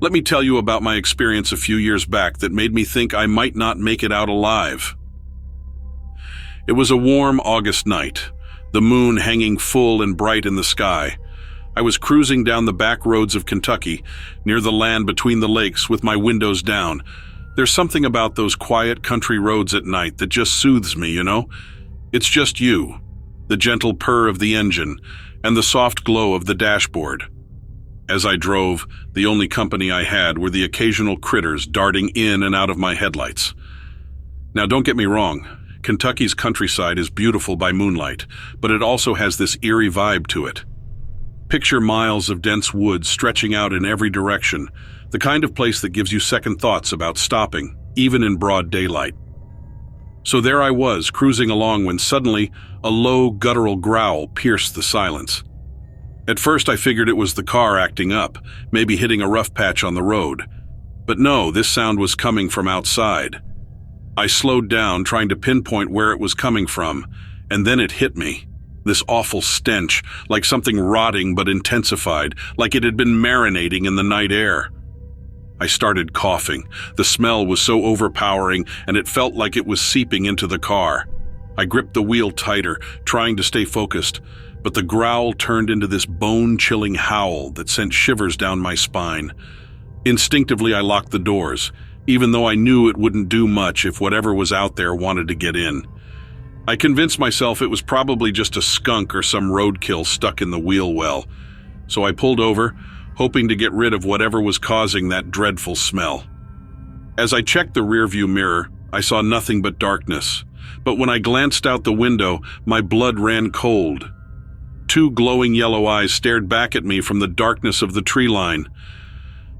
Let me tell you about my experience a few years back that made me think I might not make it out alive. It was a warm August night, the moon hanging full and bright in the sky. I was cruising down the back roads of Kentucky, near the land between the lakes with my windows down. There's something about those quiet country roads at night that just soothes me, you know? It's just you, the gentle purr of the engine, and the soft glow of the dashboard. As I drove, the only company I had were the occasional critters darting in and out of my headlights. Now, don't get me wrong, Kentucky's countryside is beautiful by moonlight, but it also has this eerie vibe to it. Picture miles of dense woods stretching out in every direction, the kind of place that gives you second thoughts about stopping, even in broad daylight. So there I was, cruising along when suddenly a low, guttural growl pierced the silence. At first I figured it was the car acting up, maybe hitting a rough patch on the road. But no, this sound was coming from outside. I slowed down, trying to pinpoint where it was coming from, and then it hit me. This awful stench, like something rotting but intensified, like it had been marinating in the night air. I started coughing. The smell was so overpowering, and it felt like it was seeping into the car. I gripped the wheel tighter, trying to stay focused, but the growl turned into this bone-chilling howl that sent shivers down my spine. Instinctively, I locked the doors, even though I knew it wouldn't do much if whatever was out there wanted to get in. I convinced myself it was probably just a skunk or some roadkill stuck in the wheel well, so I pulled over, hoping to get rid of whatever was causing that dreadful smell. As I checked the rearview mirror, I saw nothing but darkness, but when I glanced out the window, my blood ran cold. Two glowing yellow eyes stared back at me from the darkness of the tree line.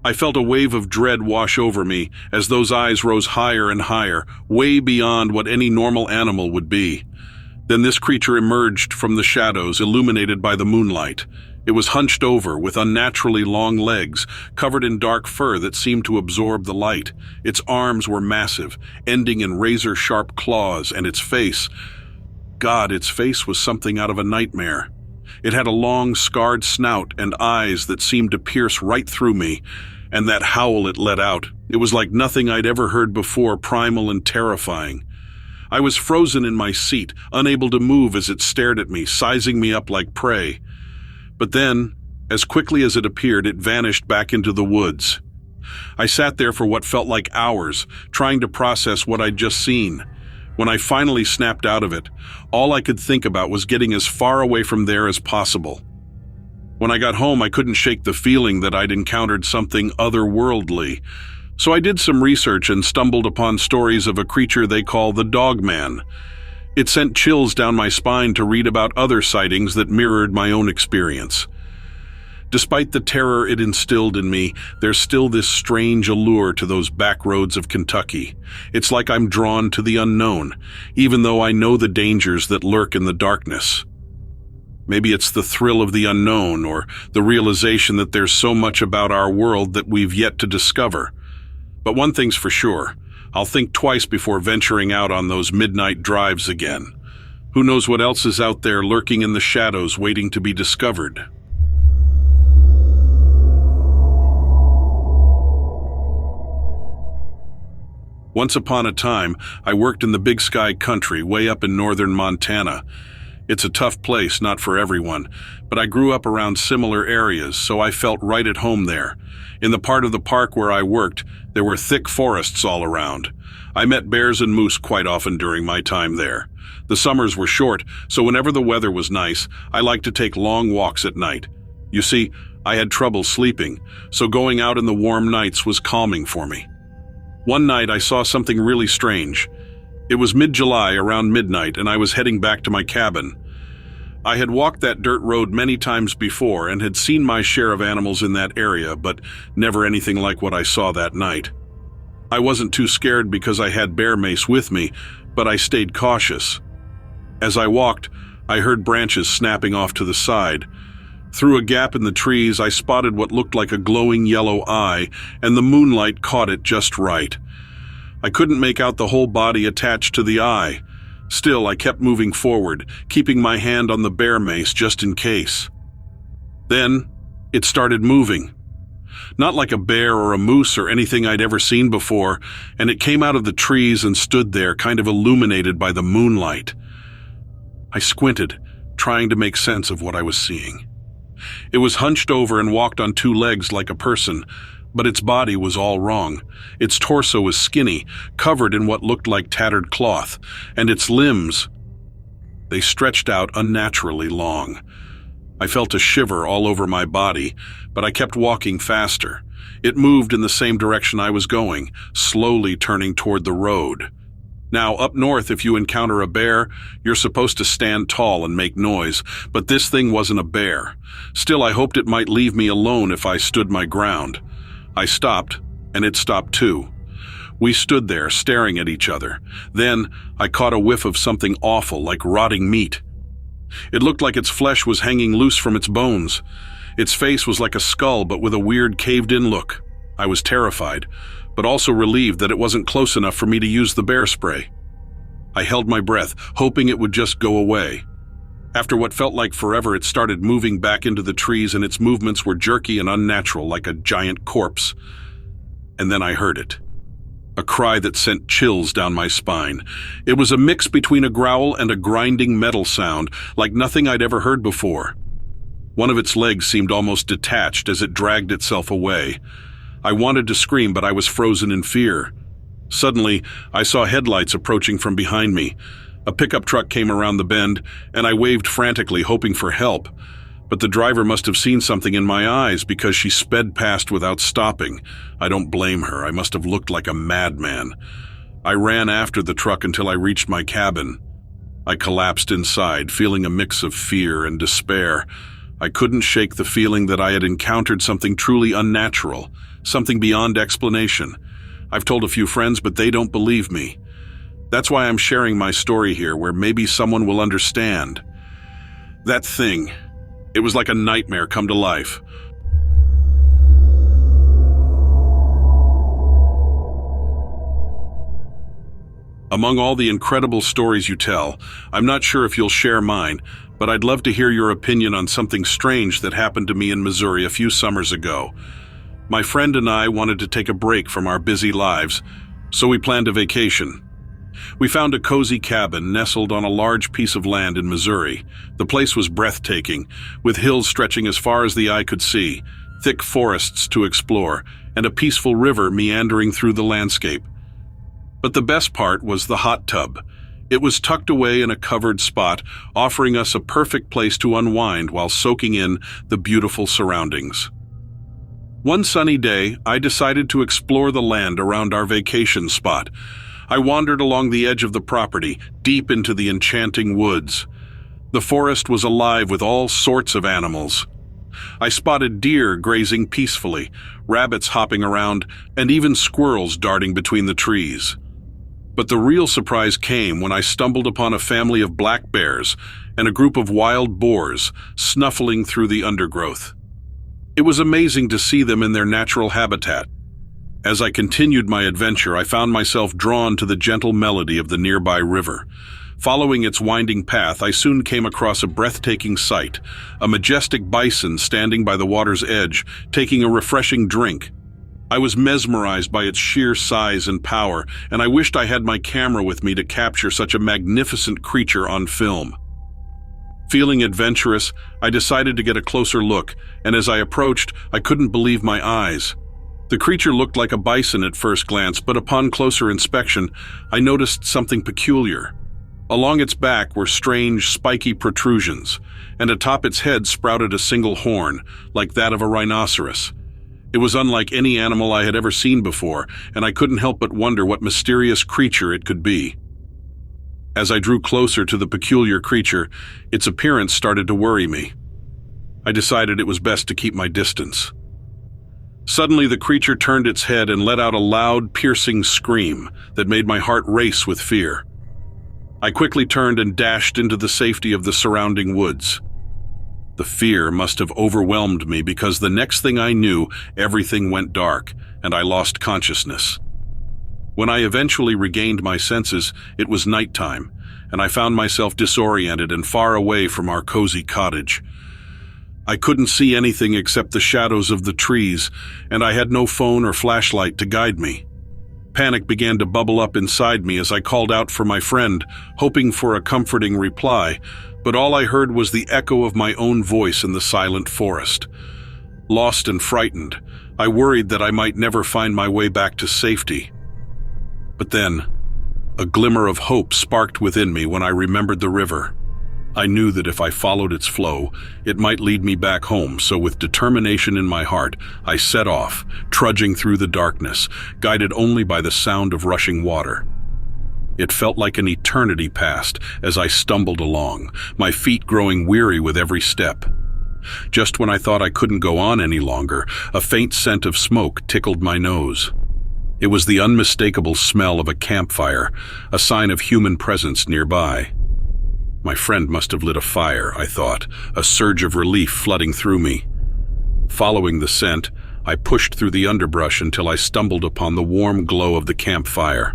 I felt a wave of dread wash over me as those eyes rose higher and higher, way beyond what any normal animal would be. Then this creature emerged from the shadows, illuminated by the moonlight. It was hunched over, with unnaturally long legs, covered in dark fur that seemed to absorb the light. Its arms were massive, ending in razor-sharp claws, and its face... God, its face was something out of a nightmare. It had a long, scarred snout and eyes that seemed to pierce right through me, and that howl it let out. It was like nothing I'd ever heard before, primal and terrifying. I was frozen in my seat, unable to move as it stared at me, sizing me up like prey. But then, as quickly as it appeared, it vanished back into the woods. I sat there for what felt like hours, trying to process what I'd just seen. When I finally snapped out of it, all I could think about was getting as far away from there as possible. When I got home, I couldn't shake the feeling that I'd encountered something otherworldly, so I did some research and stumbled upon stories of a creature they call the Dogman. It sent chills down my spine to read about other sightings that mirrored my own experience. Despite the terror it instilled in me, there's still this strange allure to those back roads of Kentucky. It's like I'm drawn to the unknown, even though I know the dangers that lurk in the darkness. Maybe it's the thrill of the unknown, or the realization that there's so much about our world that we've yet to discover. But one thing's for sure, I'll think twice before venturing out on those midnight drives again. Who knows what else is out there lurking in the shadows waiting to be discovered? Once upon a time, I worked in the Big Sky country way up in northern Montana. It's a tough place, not for everyone, but I grew up around similar areas, so I felt right at home there. In the part of the park where I worked, there were thick forests all around. I met bears and moose quite often during my time there. The summers were short, so whenever the weather was nice, I liked to take long walks at night. You see, I had trouble sleeping, so going out in the warm nights was calming for me. One night I saw something really strange. It was mid-July, around midnight, and I was heading back to my cabin. I had walked that dirt road many times before and had seen my share of animals in that area, but never anything like what I saw that night. I wasn't too scared because I had bear mace with me, but I stayed cautious. As I walked, I heard branches snapping off to the side. Through a gap in the trees, I spotted what looked like a glowing yellow eye, and the moonlight caught it just right. I couldn't make out the whole body attached to the eye. Still, I kept moving forward, keeping my hand on the bear mace just in case. Then, it started moving. Not like a bear or a moose or anything I'd ever seen before, and it came out of the trees and stood there, kind of illuminated by the moonlight. I squinted, trying to make sense of what I was seeing. It was hunched over and walked on two legs like a person, but its body was all wrong. Its torso was skinny, covered in what looked like tattered cloth, and its limbs, they stretched out unnaturally long. I felt a shiver all over my body, but I kept walking faster. It moved in the same direction I was going, slowly turning toward the road. Now, up north, if you encounter a bear, you're supposed to stand tall and make noise, but this thing wasn't a bear. Still, I hoped it might leave me alone if I stood my ground. I stopped, and it stopped too. We stood there, staring at each other. Then, I caught a whiff of something awful, like rotting meat. It looked like its flesh was hanging loose from its bones. Its face was like a skull, but with a weird caved-in look. I was terrified, but also relieved that it wasn't close enough for me to use the bear spray. I held my breath, hoping it would just go away. After what felt like forever, it started moving back into the trees, and its movements were jerky and unnatural, like a giant corpse. And then I heard it. A cry that sent chills down my spine. It was a mix between a growl and a grinding metal sound, like nothing I'd ever heard before. One of its legs seemed almost detached as it dragged itself away. I wanted to scream, but I was frozen in fear. Suddenly, I saw headlights approaching from behind me. A pickup truck came around the bend, and I waved frantically, hoping for help. But the driver must have seen something in my eyes because she sped past without stopping. I don't blame her. I must have looked like a madman. I ran after the truck until I reached my cabin. I collapsed inside, feeling a mix of fear and despair. I couldn't shake the feeling that I had encountered something truly unnatural, something beyond explanation. I've told a few friends, but they don't believe me. That's why I'm sharing my story here, where maybe someone will understand. That thing, it was like a nightmare come to life. Among all the incredible stories you tell, I'm not sure if you'll share mine, but I'd love to hear your opinion on something strange that happened to me in Missouri a few summers ago. My friend and I wanted to take a break from our busy lives, so we planned a vacation. We found a cozy cabin nestled on a large piece of land in Missouri. The place was breathtaking, with hills stretching as far as the eye could see, thick forests to explore, and a peaceful river meandering through the landscape. But the best part was the hot tub. It was tucked away in a covered spot, offering us a perfect place to unwind while soaking in the beautiful surroundings. One sunny day, I decided to explore the land around our vacation spot. I wandered along the edge of the property, deep into the enchanting woods. The forest was alive with all sorts of animals. I spotted deer grazing peacefully, rabbits hopping around, and even squirrels darting between the trees. But the real surprise came when I stumbled upon a family of black bears and a group of wild boars snuffling through the undergrowth. It was amazing to see them in their natural habitat. As I continued my adventure, I found myself drawn to the gentle melody of the nearby river. Following its winding path, I soon came across a breathtaking sight, a majestic bison standing by the water's edge, taking a refreshing drink. I was mesmerized by its sheer size and power, and I wished I had my camera with me to capture such a magnificent creature on film. Feeling adventurous, I decided to get a closer look, and as I approached, I couldn't believe my eyes. The creature looked like a bison at first glance, but upon closer inspection, I noticed something peculiar. Along its back were strange, spiky protrusions, and atop its head sprouted a single horn, like that of a rhinoceros. It was unlike any animal I had ever seen before, and I couldn't help but wonder what mysterious creature it could be. As I drew closer to the peculiar creature, its appearance started to worry me. I decided it was best to keep my distance. Suddenly, the creature turned its head and let out a loud, piercing scream that made my heart race with fear. I quickly turned and dashed into the safety of the surrounding woods. The fear must have overwhelmed me because the next thing I knew, everything went dark, and I lost consciousness. When I eventually regained my senses, it was nighttime, and I found myself disoriented and far away from our cozy cottage. I couldn't see anything except the shadows of the trees, and I had no phone or flashlight to guide me. Panic began to bubble up inside me as I called out for my friend, hoping for a comforting reply, but all I heard was the echo of my own voice in the silent forest. Lost and frightened, I worried that I might never find my way back to safety. But then, a glimmer of hope sparked within me when I remembered the river. I knew that if I followed its flow, it might lead me back home, so with determination in my heart, I set off, trudging through the darkness, guided only by the sound of rushing water. It felt like an eternity passed as I stumbled along, my feet growing weary with every step. Just when I thought I couldn't go on any longer, a faint scent of smoke tickled my nose. It was the unmistakable smell of a campfire, a sign of human presence nearby. My friend must have lit a fire, I thought, a surge of relief flooding through me. Following the scent, I pushed through the underbrush until I stumbled upon the warm glow of the campfire.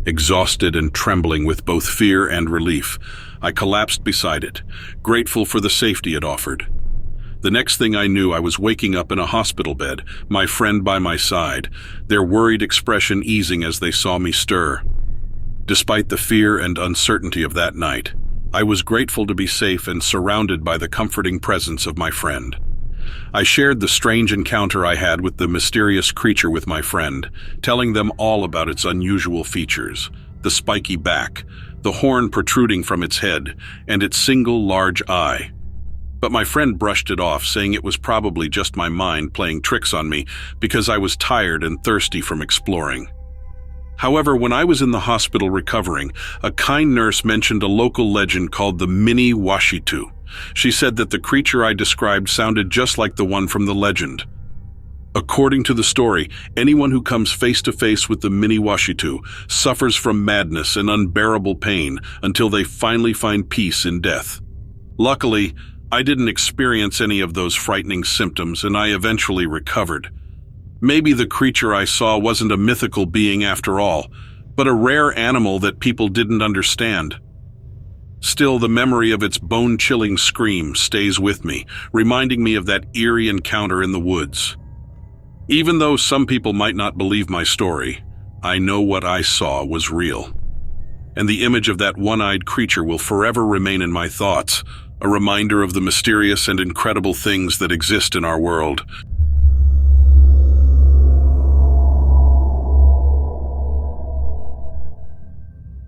Exhausted and trembling with both fear and relief, I collapsed beside it, grateful for the safety it offered. The next thing I knew, I was waking up in a hospital bed, my friend by my side, their worried expression easing as they saw me stir. Despite the fear and uncertainty of that night, I was grateful to be safe and surrounded by the comforting presence of my friend. I shared the strange encounter I had with the mysterious creature with my friend, telling them all about its unusual features, the spiky back, the horn protruding from its head, and its single large eye. But my friend brushed it off, saying it was probably just my mind playing tricks on me because I was tired and thirsty from exploring. However, when I was in the hospital recovering, a kind nurse mentioned a local legend called the Mini Washitu. She said that the creature I described sounded just like the one from the legend. According to the story, anyone who comes face to face with the Mini Washitu suffers from madness and unbearable pain until they finally find peace in death. Luckily, I didn't experience any of those frightening symptoms, and I eventually recovered. Maybe the creature I saw wasn't a mythical being after all, but a rare animal that people didn't understand. Still, the memory of its bone-chilling scream stays with me, reminding me of that eerie encounter in the woods. Even though some people might not believe my story, I know what I saw was real. And the image of that one-eyed creature will forever remain in my thoughts, a reminder of the mysterious and incredible things that exist in our world.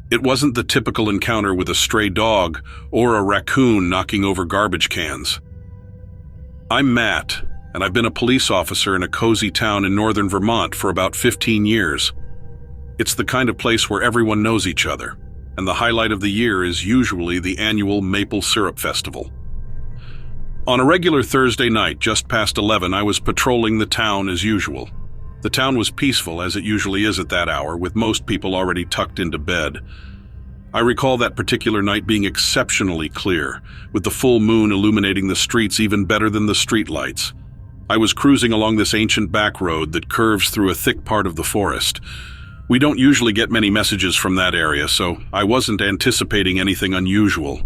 It wasn't the typical encounter with a stray dog or a raccoon knocking over garbage cans. I'm Matt, and I've been a police officer in a cozy town in northern Vermont for about 15 years. It's the kind of place where everyone knows each other, and the highlight of the year is usually the annual Maple Syrup Festival. On a regular Thursday night, just past 11, I was patrolling the town as usual. The town was peaceful, as it usually is at that hour, with most people already tucked into bed. I recall that particular night being exceptionally clear, with the full moon illuminating the streets even better than the streetlights. I was cruising along this ancient back road that curves through a thick part of the forest. We don't usually get many messages from that area, so I wasn't anticipating anything unusual.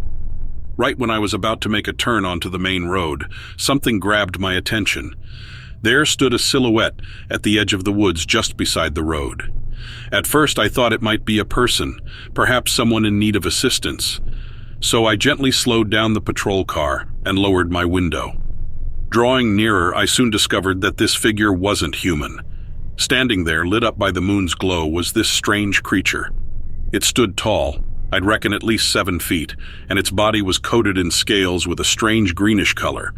Right when I was about to make a turn onto the main road, something grabbed my attention. There stood a silhouette at the edge of the woods just beside the road. At first, I thought it might be a person, perhaps someone in need of assistance. So I gently slowed down the patrol car and lowered my window. Drawing nearer, I soon discovered that this figure wasn't human. Standing there, lit up by the moon's glow, was this strange creature. It stood tall, I'd reckon at least 7 feet, and its body was coated in scales with a strange greenish color.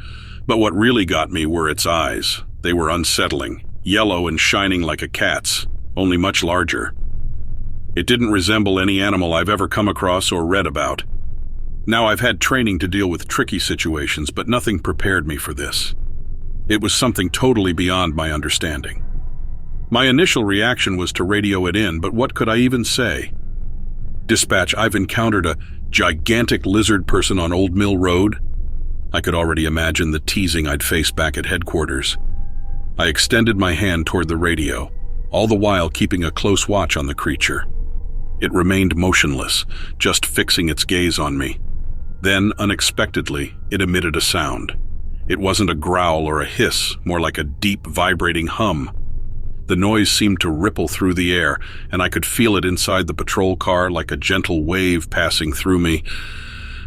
But what really got me were its eyes. They were unsettling, yellow and shining like a cat's, only much larger. It didn't resemble any animal I've ever come across or read about. Now, I've had training to deal with tricky situations, but nothing prepared me for this. It was something totally beyond my understanding. My initial reaction was to radio it in, but what could I even say? "Dispatch, I've encountered a gigantic lizard person on Old Mill Road." I could already imagine the teasing I'd face back at headquarters. I extended my hand toward the radio, all the while keeping a close watch on the creature. It remained motionless, just fixing its gaze on me. Then, unexpectedly, it emitted a sound. It wasn't a growl or a hiss, more like a deep, vibrating hum. The noise seemed to ripple through the air, and I could feel it inside the patrol car like a gentle wave passing through me.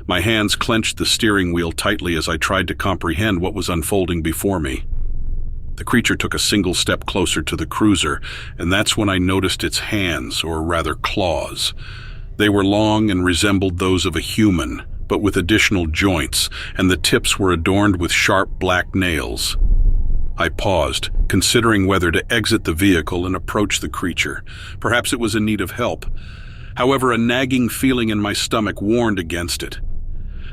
My hands clenched the steering wheel tightly as I tried to comprehend what was unfolding before me. The creature took a single step closer to the cruiser, and that's when I noticed its hands, or rather claws. They were long and resembled those of a human, but with additional joints, and the tips were adorned with sharp black nails. I paused, considering whether to exit the vehicle and approach the creature. Perhaps it was in need of help. However, a nagging feeling in my stomach warned against it.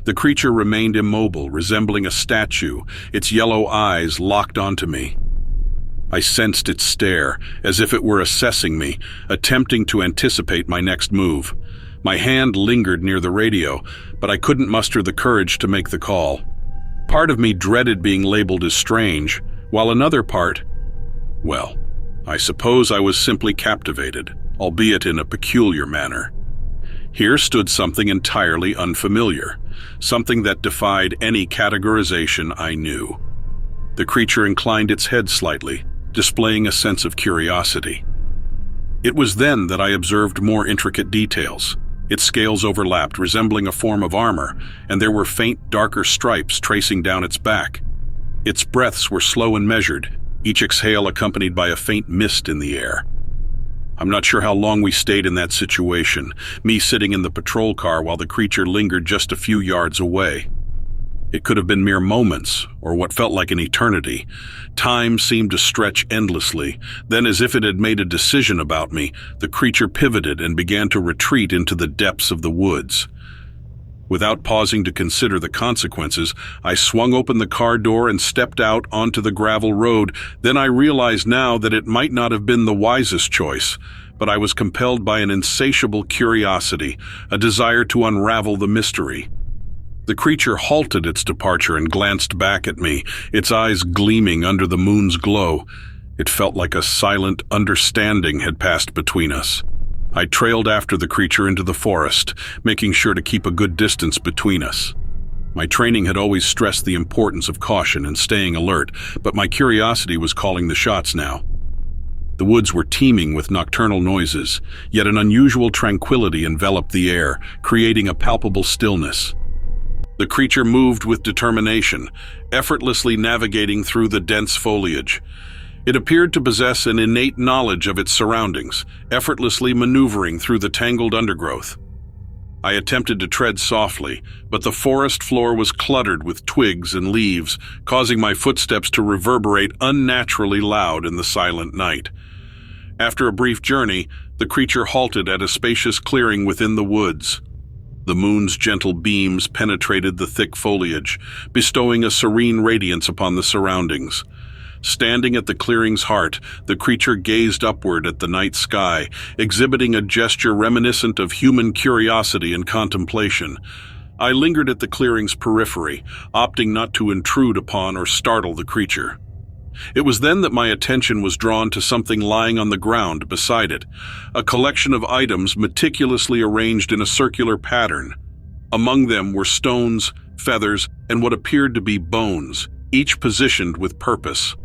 The creature remained immobile, resembling a statue, its yellow eyes locked onto me. I sensed its stare, as if it were assessing me, attempting to anticipate my next move. My hand lingered near the radio, but I couldn't muster the courage to make the call. Part of me dreaded being labeled as strange, while another part, well, I suppose I was simply captivated, albeit in a peculiar manner. Here stood something entirely unfamiliar, something that defied any categorization I knew. The creature inclined its head slightly, displaying a sense of curiosity. It was then that I observed more intricate details. Its scales overlapped, resembling a form of armor, and there were faint, darker stripes tracing down its back. Its breaths were slow and measured, each exhale accompanied by a faint mist in the air. I'm not sure how long we stayed in that situation, me sitting in the patrol car while the creature lingered just a few yards away. It could have been mere moments, or what felt like an eternity. Time seemed to stretch endlessly. Then, as if it had made a decision about me, the creature pivoted and began to retreat into the depths of the woods. Without pausing to consider the consequences, I swung open the car door and stepped out onto the gravel road. Then I realized now that it might not have been the wisest choice, but I was compelled by an insatiable curiosity, a desire to unravel the mystery. The creature halted its departure and glanced back at me, its eyes gleaming under the moon's glow. It felt like a silent understanding had passed between us. I trailed after the creature into the forest, making sure to keep a good distance between us. My training had always stressed the importance of caution and staying alert, but my curiosity was calling the shots now. The woods were teeming with nocturnal noises, yet an unusual tranquility enveloped the air, creating a palpable stillness. The creature moved with determination, effortlessly navigating through the dense foliage. It appeared to possess an innate knowledge of its surroundings, effortlessly maneuvering through the tangled undergrowth. I attempted to tread softly, but the forest floor was cluttered with twigs and leaves, causing my footsteps to reverberate unnaturally loud in the silent night. After a brief journey, the creature halted at a spacious clearing within the woods. The moon's gentle beams penetrated the thick foliage, bestowing a serene radiance upon the surroundings. Standing at the clearing's heart, the creature gazed upward at the night sky, exhibiting a gesture reminiscent of human curiosity and contemplation. I lingered at the clearing's periphery, opting not to intrude upon or startle the creature. It was then that my attention was drawn to something lying on the ground beside it, a collection of items meticulously arranged in a circular pattern. Among them were stones, feathers, and what appeared to be bones, each positioned with purpose.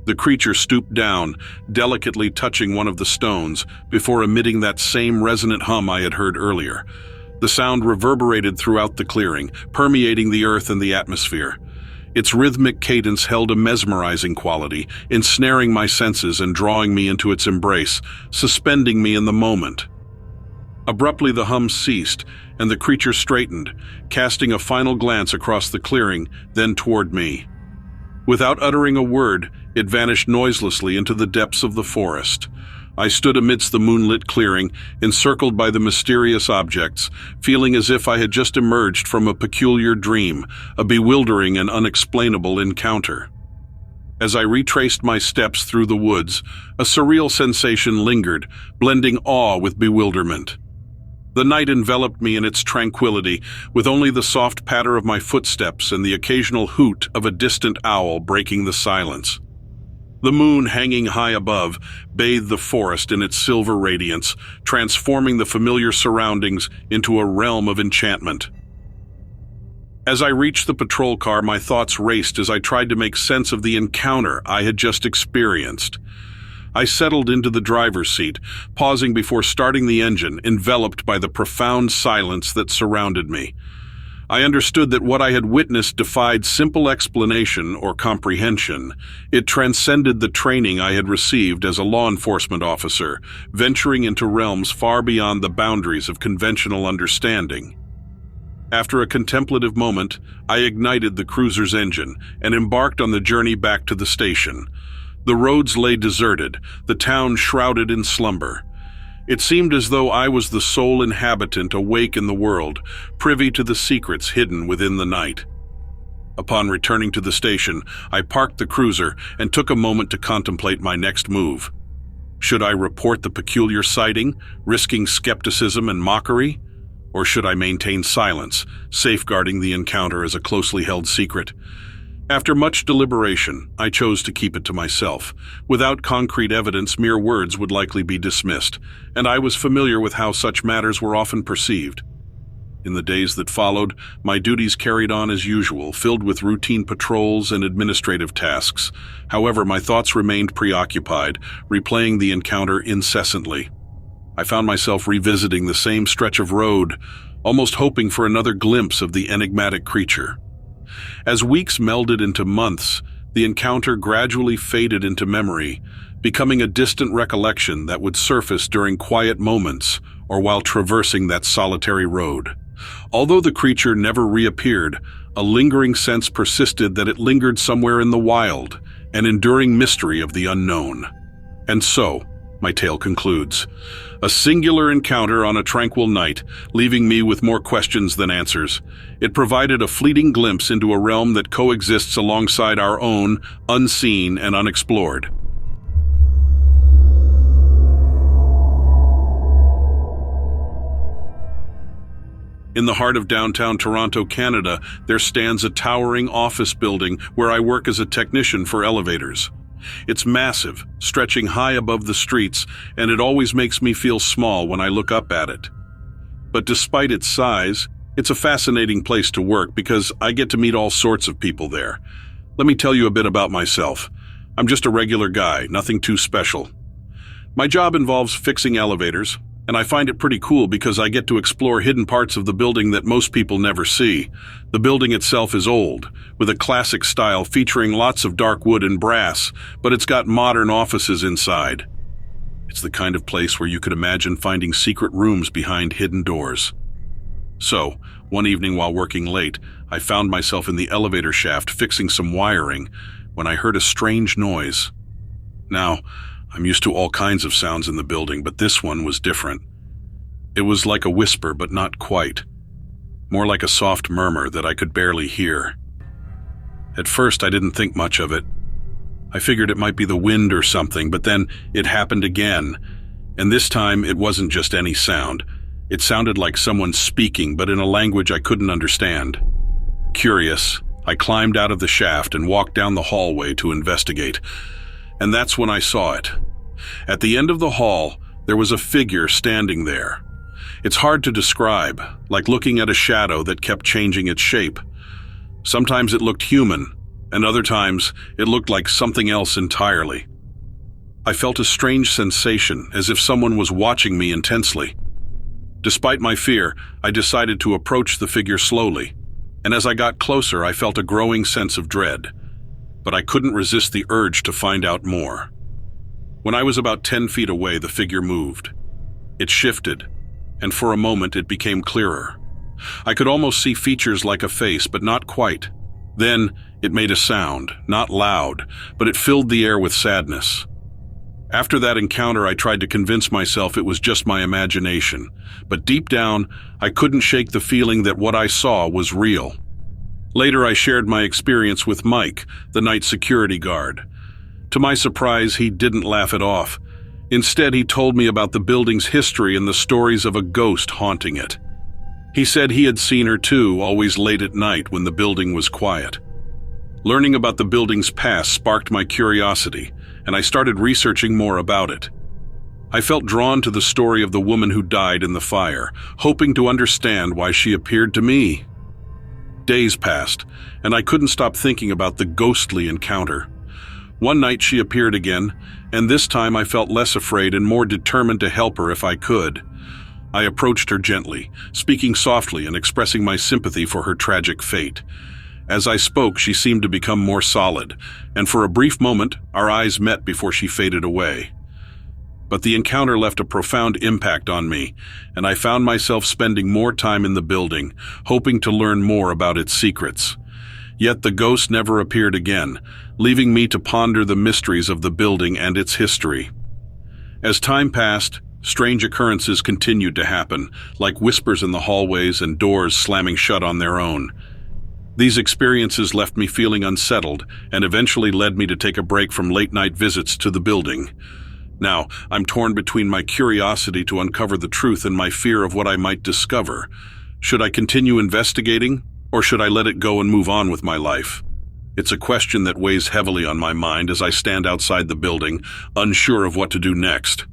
The creature stooped down, delicately touching one of the stones, before emitting that same resonant hum I had heard earlier. The sound reverberated throughout the clearing, permeating the earth and the atmosphere. Its rhythmic cadence held a mesmerizing quality, ensnaring my senses and drawing me into its embrace, suspending me in the moment. Abruptly the hum ceased, and the creature straightened, casting a final glance across the clearing, then toward me. Without uttering a word, it vanished noiselessly into the depths of the forest. I stood amidst the moonlit clearing, encircled by the mysterious objects, feeling as if I had just emerged from a peculiar dream, a bewildering and unexplainable encounter. As I retraced my steps through the woods, a surreal sensation lingered, blending awe with bewilderment. The night enveloped me in its tranquility, with only the soft patter of my footsteps and the occasional hoot of a distant owl breaking the silence. The moon, hanging high above, bathed the forest in its silver radiance, transforming the familiar surroundings into a realm of enchantment. As I reached the patrol car, my thoughts raced as I tried to make sense of the encounter I had just experienced. I settled into the driver's seat, pausing before starting the engine, enveloped by the profound silence that surrounded me. I understood that what I had witnessed defied simple explanation or comprehension. It transcended the training I had received as a law enforcement officer, venturing into realms far beyond the boundaries of conventional understanding. After a contemplative moment, I ignited the cruiser's engine and embarked on the journey back to the station. The roads lay deserted, the town shrouded in slumber. It seemed as though I was the sole inhabitant awake in the world, privy to the secrets hidden within the night. Upon returning to the station, I parked the cruiser and took a moment to contemplate my next move. Should I report the peculiar sighting, risking skepticism and mockery? Or should I maintain silence, safeguarding the encounter as a closely held secret? After much deliberation, I chose to keep it to myself. Without concrete evidence, mere words would likely be dismissed, and I was familiar with how such matters were often perceived. In the days that followed, my duties carried on as usual, filled with routine patrols and administrative tasks. However, my thoughts remained preoccupied, replaying the encounter incessantly. I found myself revisiting the same stretch of road, almost hoping for another glimpse of the enigmatic creature. As weeks melded into months, the encounter gradually faded into memory, becoming a distant recollection that would surface during quiet moments or while traversing that solitary road. Although the creature never reappeared, a lingering sense persisted that it lingered somewhere in the wild, an enduring mystery of the unknown. And so, my tale concludes. A singular encounter on a tranquil night, leaving me with more questions than answers. It provided a fleeting glimpse into a realm that coexists alongside our own, unseen and unexplored. In the heart of downtown Toronto, Canada, there stands a towering office building where I work as a technician for elevators. It's massive, stretching high above the streets, and it always makes me feel small when I look up at it. But despite its size, it's a fascinating place to work because I get to meet all sorts of people there. Let me tell you a bit about myself. I'm just a regular guy, nothing too special. My job involves fixing elevators, and I find it pretty cool because I get to explore hidden parts of the building that most people never see. The building itself is old, with a classic style featuring lots of dark wood and brass, but it's got modern offices inside. It's the kind of place where you could imagine finding secret rooms behind hidden doors. So, one evening while working late, I found myself in the elevator shaft fixing some wiring when I heard a strange noise. Now, I'm used to all kinds of sounds in the building, but this one was different. It was like a whisper, but not quite. More like a soft murmur that I could barely hear. At first, I didn't think much of it. I figured it might be the wind or something, but then it happened again. And this time, it wasn't just any sound. It sounded like someone speaking, but in a language I couldn't understand. Curious, I climbed out of the shaft and walked down the hallway to investigate. And that's when I saw it. At the end of the hall, there was a figure standing there. It's hard to describe, like looking at a shadow that kept changing its shape. Sometimes it looked human, and other times it looked like something else entirely. I felt a strange sensation, as if someone was watching me intensely. Despite my fear, I decided to approach the figure slowly, and as I got closer, I felt a growing sense of dread. But I couldn't resist the urge to find out more. When I was about 10 feet away, the figure moved. It shifted, and for a moment it became clearer. I could almost see features like a face, but not quite. Then it made a sound, not loud, but it filled the air with sadness. After that encounter, I tried to convince myself it was just my imagination, but deep down, I couldn't shake the feeling that what I saw was real. Later, I shared my experience with Mike, the night security guard. To my surprise, he didn't laugh it off. Instead, he told me about the building's history and the stories of a ghost haunting it. He said he had seen her too, always late at night when the building was quiet. Learning about the building's past sparked my curiosity, and I started researching more about it. I felt drawn to the story of the woman who died in the fire, hoping to understand why she appeared to me. Days passed, and I couldn't stop thinking about the ghostly encounter. One night she appeared again, and this time I felt less afraid and more determined to help her if I could. I approached her gently, speaking softly and expressing my sympathy for her tragic fate. As I spoke, she seemed to become more solid, and for a brief moment, our eyes met before she faded away. But the encounter left a profound impact on me, and I found myself spending more time in the building, hoping to learn more about its secrets. Yet the ghost never appeared again, leaving me to ponder the mysteries of the building and its history. As time passed, strange occurrences continued to happen, like whispers in the hallways and doors slamming shut on their own. These experiences left me feeling unsettled and eventually led me to take a break from late-night visits to the building. Now, I'm torn between my curiosity to uncover the truth and my fear of what I might discover. Should I continue investigating, or should I let it go and move on with my life? It's a question that weighs heavily on my mind as I stand outside the building, unsure of what to do next.